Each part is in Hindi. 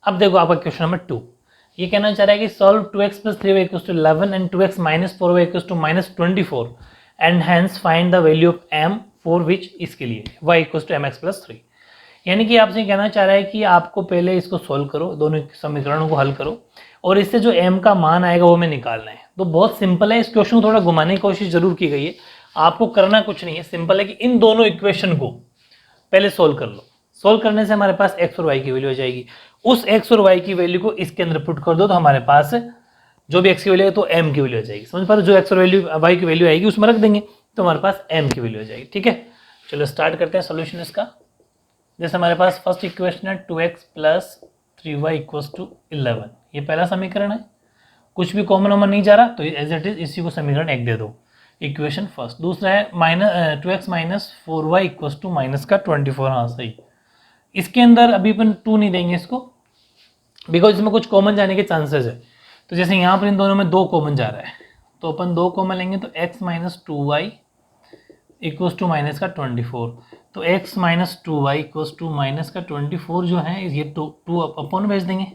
अब देखो आपका क्वेश्चन नंबर 2, ये कहना चाह रहा है कि solve 2x plus 3y equals to 11 and 2x minus 4y equals to minus 24 and hence find the value of m for which इसके लिए y equals to mx plus 3। यानी कि आपसे कहना चाह रहा है कि आपको पहले इसको सॉल्व करो, दोनों समीकरणों को हल करो और इससे जो m का मान आएगा वो हमें निकालना है। तो बहुत सिंपल है, इस क्वेश्चन को थोड़ा घुमाने की कोशिश जरूर की गई है, आपको करना कुछ नहीं है, सिंपल है कि इन दोनों इक्वेशन को पहले सोल्व कर लो। सोल्व करने से हमारे पास x और y की वैल्यू आ जाएगी, उस x और y की वैल्यू को इसके अंदर पुट कर दो तो हमारे पास जो भी x की वैल्यू है तो m की वैल्यू आ जाएगी। समझ पा रहे हो, जो x और y की वैल्यू आएगी उसमें रख देंगे तो हमारे पास m की वैल्यू आ जाएगी। ठीक है, चलो स्टार्ट करते हैं सोल्यूशन इसका। जैसे हमारे पास फर्स्ट इक्वेशन है 2x plus 3y equals to 11, ये पहला समीकरण है, कुछ भी कॉमन वॉमन नहीं जा रहा तो एज इट इज इसी को समीकरण 1 दे दो, इक्वेशन फर्स्ट। दूसरा है minus 2x minus 4y equals to minus का 24, हाँ सही। इसके अंदर अभी अपन 2 नहीं देंगे इसको, बिकॉज इसमें कुछ कॉमन जाने के चांसेस है। तो जैसे यहाँ पर इन दोनों में 2 कॉमन जा रहा है तो अपन 2 कॉमन लेंगे तो x minus 2y equals to minus का 24, तो x minus 2y equals to minus का 24 जो है ये 2 अपॉन भेज देंगे,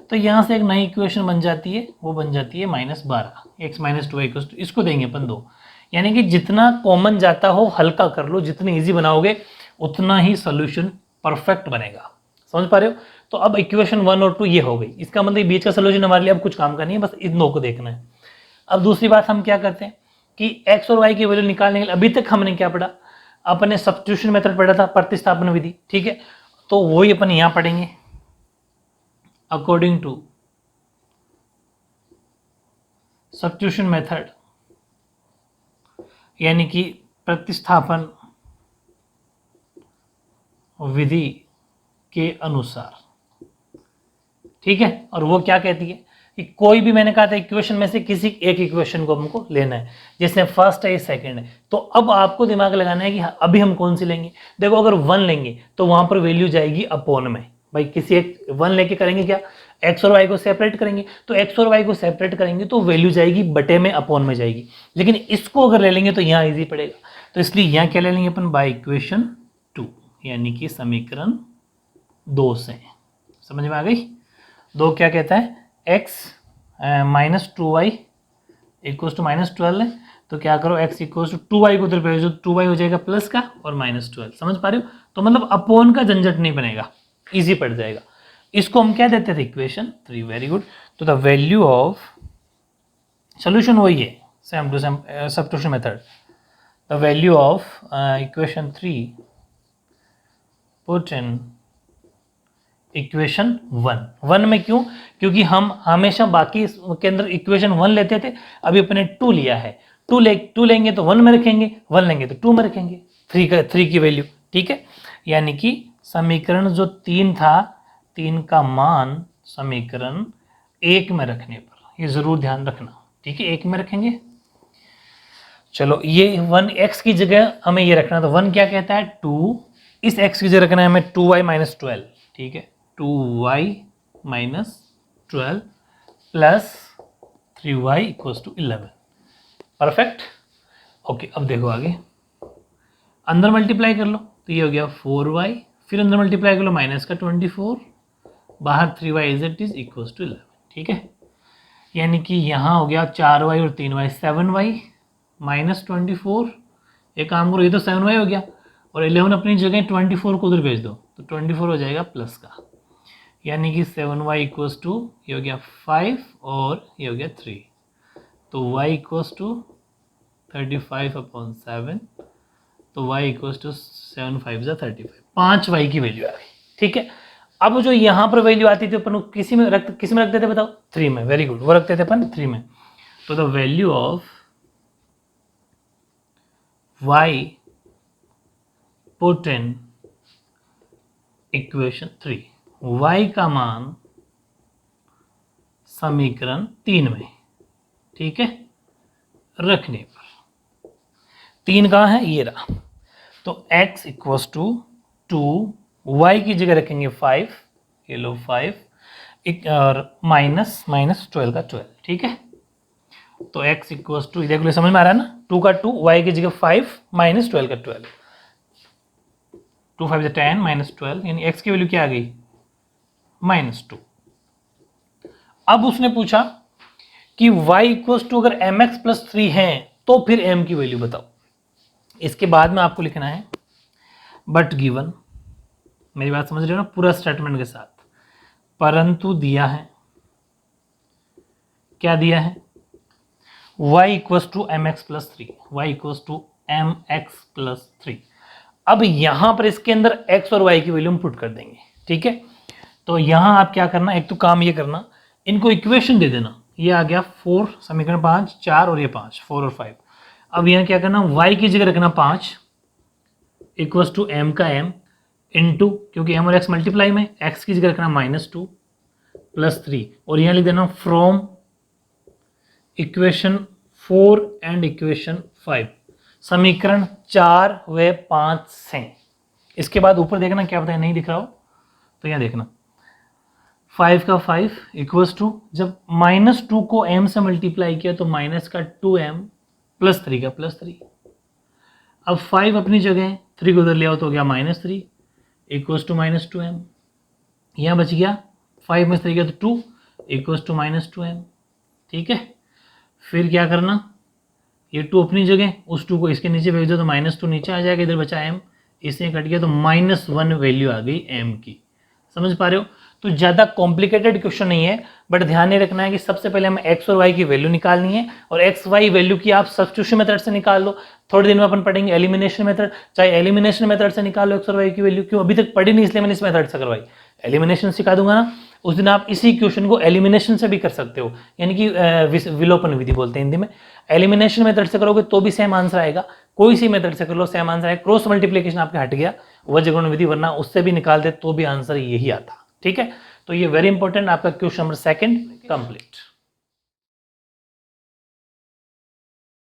तो यहाँ से एक नई इक्वेशन बन जाती है, वो बन जाती है -12 x minus 2y equals to, इसको देंगे अपन 2। यानी कि जितना कॉमन जाता हो हल्का कर लो, जितनी ईजी बनाओगे उतना ही सोल्यूशन परफेक्ट बनेगा। समझ पा रहे हो। तो अब इक्वेशन 1 और 2 ये हो गई, इसका मतलब बीच का सोल्यूशन हमारे लिए अब कुछ काम का नहीं है, बस इन दो को देखना है। अब दूसरी बात हम क्या करते हैं कि x और y की वैल्यू निकालने के लिए अभी तक हमने क्या पढ़ा, अपने सब्स्टिट्यूशन मेथड पढ़ा था, प्रतिस्थापन विधि। ठीक है, तो वही अपन यहां पढ़ेंगे अकॉर्डिंग टू सब्स्टिट्यूशन मेथड, यानी कि प्रतिस्थापन विधि के अनुसार। ठीक है, और वो क्या कहती है कि कोई भी, मैंने कहा था इक्वेशन में से किसी एक इक्वेशन को हमको लेना है, जैसे फर्स्ट है सेकंड है, तो अब आपको दिमाग लगाना है कि अभी हम कौन सी लेंगे। देखो अगर 1 लेंगे तो वहां पर वैल्यू जाएगी अपॉन में, भाई किसी एक 1 लेके करेंगे क्या, x और y को सेपरेट करेंगे, तो x और y को सेपरेट करेंगे तो वैल्यू जाएगी बटे में, अपॉन में जाएगी। लेकिन इसको अगर ले लेंगे तो यहाँ ईजी पड़ेगा, तो इसलिए यहाँ क्या ले लेंगे अपन, बाय इक्वेशन 2, यानी कि समीकरण 2 से। समझ में आ गई। 2 क्या कहता है, x minus 2y equals to minus 12 है, तो क्या करो x इक्वल्स टू 2y को उधर भेज दो, 2y हो जाएगा प्लस का और माइनस 12। समझ पा रहे हो, तो मतलब अपॉन का झंझट नहीं बनेगा, इजी पड़ जाएगा। इसको हम क्या देते थे, इक्वेशन 3। Very good. तो द वैल्यू ऑफ सोल्यूशन वही है, same to same substitution method. The value of equation 3 put in equation 1 में, क्यों, क्योंकि हम हमेशा बाकी के अंदर इक्वेशन 1 लेते थे, अभी अपने 2 लिया है, 2 लेंगे तो 1 में रखेंगे, 1 लेंगे तो 2 में रखेंगे, 3 की वैल्यू। ठीक है, यानी कि समीकरण जो 3 था, 3 का मान समीकरण 1 में रखने पर, ये जरूर ध्यान रखना। ठीक है, 1 में रखेंगे। चलो ये 1x की जगह हमें ये रखना, तो 1 क्या कहता है 2, इस x की जगह रखना है हमें 2y माइनस 12। ठीक है, 2y minus 12 plus 3y equals to 11। Perfect. Okay, अब देखो आगे, अंदर मल्टीप्लाई कर लो तो ये हो गया 4y, फिर अंदर मल्टीप्लाई कर लो माइनस का 24, बाहर 3y is it is equals to 11। ठीक है, यानी कि यहाँ हो गया 4y और 3y 7y माइनस 24, एक काम करो, ये तो 7y हो गया और 11 अपनी जगह 24 को उधर भेज दो तो 24 हो जाएगा प्लस का, यानी कि 7y इक्वल्स टू, ये हो गया 5 और ये हो गया 3, तो y इक्वल्स टू 35/7, तो y इक्वल्स टू 7 5 जा 35, 5y की वैल्यू आ गई। ठीक है, अब जो यहाँ पर वैल्यू आती थी अपन किसी में रखते थे, बताओ 3 में। वेरी गुड, वो रखते थे अपन 3 में। तो the value of y put in equation 3, y का मान समीकरण 3 में, ठीक है, रखने पर, 3 कहाँ है, ये रहा, तो x इक्वल्स टू 2, y की जगह रखेंगे 5, ये लो 5 और माइनस 12 का 12। ठीक है, तो x इक्वल्स टू, देख लो समझ में आ रहा है ना, 2 का 2, y की जगह 5 माइनस 12 का 12, 2 5 10 माइनस 12, यानी x की वैल्यू क्या आ गई -2। अब उसने पूछा कि y इक्वल टू अगर mx प्लस 3 है तो फिर m की वैल्यू बताओ। इसके बाद में आपको लिखना है बट गिवन, मेरी बात समझ रहे हो ना, पूरा स्टेटमेंट के साथ, परंतु दिया है, क्या दिया है, y equal to mx plus 3, y equal to mx plus 3। अब यहां पर इसके अंदर x और y की वैल्यू हम पुट कर देंगे, ठीक है। तो यहां आप क्या करना, एक तो काम ये करना, इनको इक्वेशन दे देना, ये आ गया 4, समीकरण 5, 4 और ये 5, 4 और 5। अब यहाँ क्या करना, y की जगह रखना 5 इक्वल टू m का m इंटू, क्योंकि m और x मल्टीप्लाई में, x की जगह रखना -2 प्लस 3, और यहाँ लिख देना फ्रॉम इक्वेशन 4 एंड इक्वेशन 5, समीकरण 4 व 5 से। इसके बाद ऊपर देखना क्या बताया, नहीं दिख रहा हो तो यहाँ देखना 5 का 5 इक्वल्स टू, जब -2 को m से मल्टीप्लाई किया तो माइनस का 2m प्लस 3 का प्लस 3। अब 5 अपनी जगह, 3 को उधर ले आओ तो हो गया -3 इक्वल्स टू -2m। यहाँ बच गया 5 में 3 गया तो 2 इक्वल्स टू -2m, ठीक है। फिर क्या करना, ये 2 अपनी जगह, उस 2 को इसके नीचे भेज दो तो -2 नीचे आ जाएगा, इधर बचा m, इससे कट गया तो -1 वैल्यू आ गई m की। समझ पा रहे हो? तो ज़्यादा कॉम्प्लिकेटेड क्वेश्चन नहीं है, बट ध्यान ये रखना है कि सबसे पहले हमें x और y की वैल्यू निकालनी है, और x y वैल्यू की आप सब्स्टिट्यूशन मेथड से निकाल लो। थोड़े दिन में अपन पढ़ेंगे एलिमिनेशन मेथड, चाहे एलिमिनेशन मेथड से निकाल लो x और y की वैल्यू। क्यों, अभी तक पढ़ी नहीं इसलिए मैंने इस मेथड से करवाई। एलिमिनेशन सिखा दूंगा ना उस दिन, आप इसी क्वेश्चन को एलिमिनेशन से भी कर सकते हो, यानी कि विलोपन विधि बोलते हैं हिंदी में। एलिमिनेशन मेथड से करोगे तो भी सेम आंसर आएगा, कोई सी मेथड से कर लो सेम आंसर आएगा। क्रॉस मल्टीप्लिकेशन आपके हट गया, वज्रगुणन विधि, वरना उससे भी निकालते तो भी आंसर यही आता, ठीक है। तो ये वेरी इंपॉर्टेंट, आपका क्वेश्चन नंबर 2 कंप्लीट।